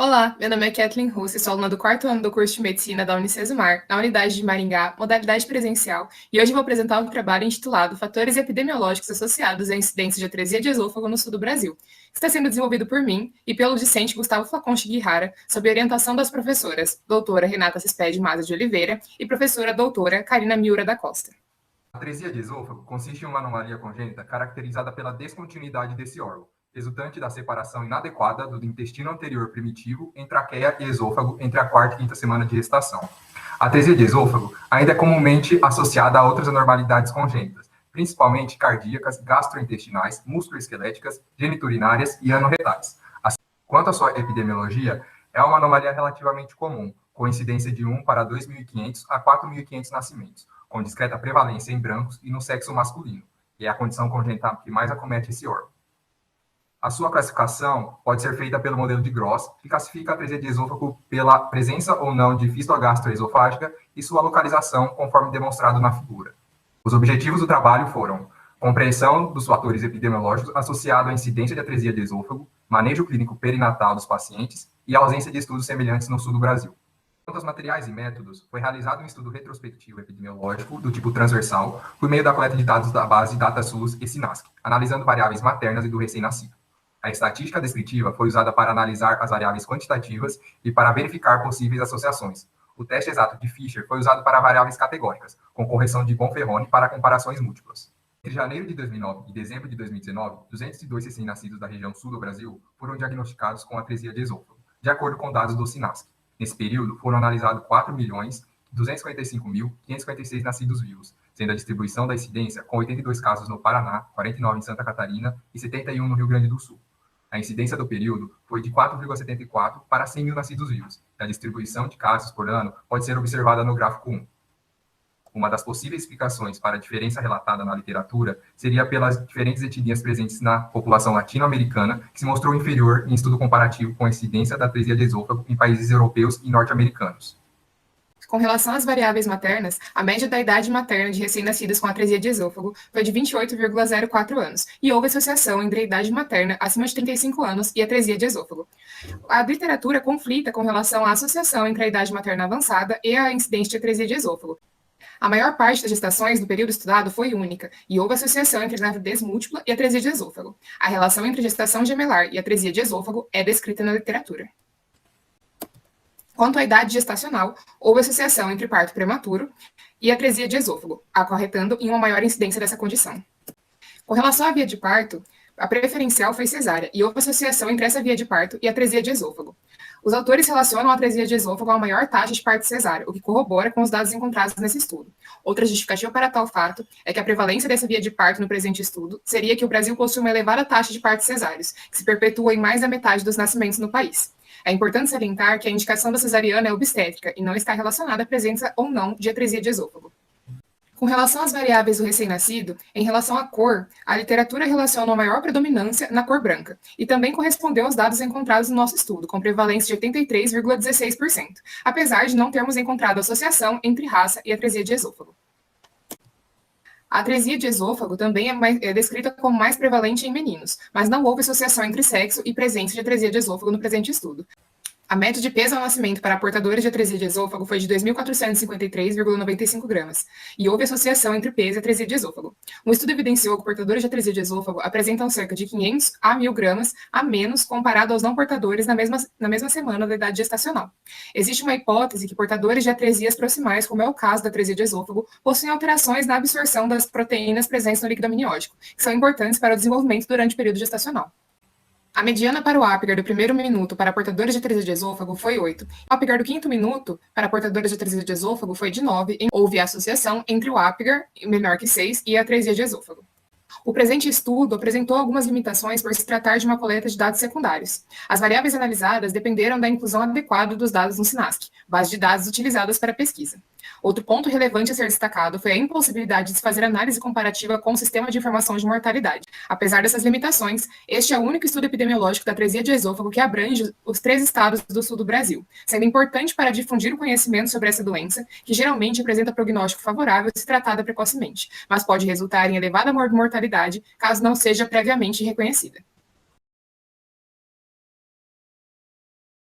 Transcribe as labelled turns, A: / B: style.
A: Olá, meu nome é Kathleen Russo, sou aluna do quarto ano do curso de Medicina da Unicesumar, na unidade de Maringá, modalidade presencial, e hoje vou apresentar um trabalho intitulado Fatores Epidemiológicos Associados à Incidência de Atresia de Esôfago no Sul do Brasil, que está sendo desenvolvido por mim e pelo discente Gustavo Flacon Shigihara, sob orientação das professoras doutora Renata Cespede Maza de Oliveira e professora doutora Karina Miura da Costa.
B: A atresia de esôfago consiste em uma anomalia congênita caracterizada pela descontinuidade desse órgão, resultante da separação inadequada do intestino anterior primitivo em traqueia e esôfago entre a quarta e quinta semana de gestação. A atresia de esôfago ainda é comumente associada a outras anormalidades congênitas, principalmente cardíacas, gastrointestinais, musculoesqueléticas, geniturinárias e anorretais. Quanto à sua epidemiologia, é uma anomalia relativamente comum, com incidência de 1 para 2.500 a 4.500 nascimentos, com discreta prevalência em brancos e no sexo masculino, e é a condição congênita que mais acomete esse órgão. A sua classificação pode ser feita pelo modelo de Gross, que classifica a atresia de esôfago pela presença ou não de fístula gastroesofágica e sua localização, conforme demonstrado na figura. Os objetivos do trabalho foram compreensão dos fatores epidemiológicos associados à incidência de atresia de esôfago, manejo clínico perinatal dos pacientes e a ausência de estudos semelhantes no sul do Brasil. Quanto aos materiais e métodos, foi realizado um estudo retrospectivo epidemiológico do tipo transversal por meio da coleta de dados da base DataSUS e SINASC, analisando variáveis maternas e do recém-nascido. A estatística descritiva foi usada para analisar as variáveis quantitativas e para verificar possíveis associações. O teste exato de Fisher foi usado para variáveis categóricas, com correção de Bonferroni para comparações múltiplas. Entre janeiro de 2009 e dezembro de 2019, 202 recém-nascidos da região sul do Brasil foram diagnosticados com atresia de esôfago, de acordo com dados do SINASC. Nesse período, foram analisados 4.245.556 nascidos vivos, sendo a distribuição da incidência com 82 casos no Paraná, 49 em Santa Catarina e 71 no Rio Grande do Sul. A incidência do período foi de 4,74 para 100.000 nascidos vivos, e a distribuição de casos por ano pode ser observada no gráfico 1. Uma das possíveis explicações para a diferença relatada na literatura seria pelas diferentes etnias presentes na população latino-americana, que se mostrou inferior em estudo comparativo com a incidência da atresia de esôfago em países europeus e norte-americanos.
A: Com relação às variáveis maternas, a média da idade materna de recém-nascidos com atresia de esôfago foi de 28,04 anos, e houve associação entre a idade materna acima de 35 anos e atresia de esôfago. A literatura conflita com relação à associação entre a idade materna avançada e a incidência de atresia de esôfago. A maior parte das gestações do período estudado foi única, e houve associação entre gravidez múltipla e atresia de esôfago. A relação entre gestação gemelar e atresia de esôfago é descrita na literatura. Quanto à idade gestacional, houve associação entre parto prematuro e atresia de esôfago, acarretando em uma maior incidência dessa condição. Com relação à via de parto, a preferencial foi cesárea, e houve associação entre essa via de parto e a atresia de esôfago. Os autores relacionam a atresia de esôfago a uma maior taxa de parto cesárea, o que corrobora com os dados encontrados nesse estudo. Outra justificativa para tal fato é que a prevalência dessa via de parto no presente estudo seria que o Brasil possui uma elevada taxa de partos cesáreos, que se perpetua em mais da metade dos nascimentos no país. É importante salientar que a indicação da cesariana é obstétrica e não está relacionada à presença ou não de atresia de esôfago. Com relação às variáveis do recém-nascido, em relação à cor, a literatura relaciona uma maior predominância na cor branca, e também correspondeu aos dados encontrados no nosso estudo, com prevalência de 83,16%, apesar de não termos encontrado associação entre raça e atresia de esôfago. A atresia de esôfago também é descrita como mais prevalente em meninos, mas não houve associação entre sexo e presença de atresia de esôfago no presente estudo. A média de peso ao nascimento para portadores de atresia de esôfago foi de 2.453,95 gramas, e houve associação entre peso e atresia de esôfago. Um estudo evidenciou que portadores de atresia de esôfago apresentam cerca de 500 a 1.000 gramas a menos comparado aos não portadores na mesma semana da idade gestacional. Existe uma hipótese que portadores de atresias proximais, como é o caso da atresia de esôfago, possuem alterações na absorção das proteínas presentes no líquido amniótico, que são importantes para o desenvolvimento durante o período gestacional. A mediana para o Apgar do primeiro minuto para portadores de atresia de esôfago foi 8. O Apgar do quinto minuto para portadores de atresia de esôfago foi de 9. Houve associação entre o Apgar, menor que 6, e a atresia de esôfago. O presente estudo apresentou algumas limitações por se tratar de uma coleta de dados secundários. As variáveis analisadas dependeram da inclusão adequada dos dados no SINASC, base de dados utilizadas para a pesquisa. Outro ponto relevante a ser destacado foi a impossibilidade de se fazer análise comparativa com o sistema de informação de mortalidade. Apesar dessas limitações, este é o único estudo epidemiológico da atresia de esôfago que abrange os 3 estados do sul do Brasil, sendo importante para difundir o conhecimento sobre essa doença, que geralmente apresenta prognóstico favorável se tratada precocemente, mas pode resultar em elevada mortalidade caso não seja previamente reconhecida.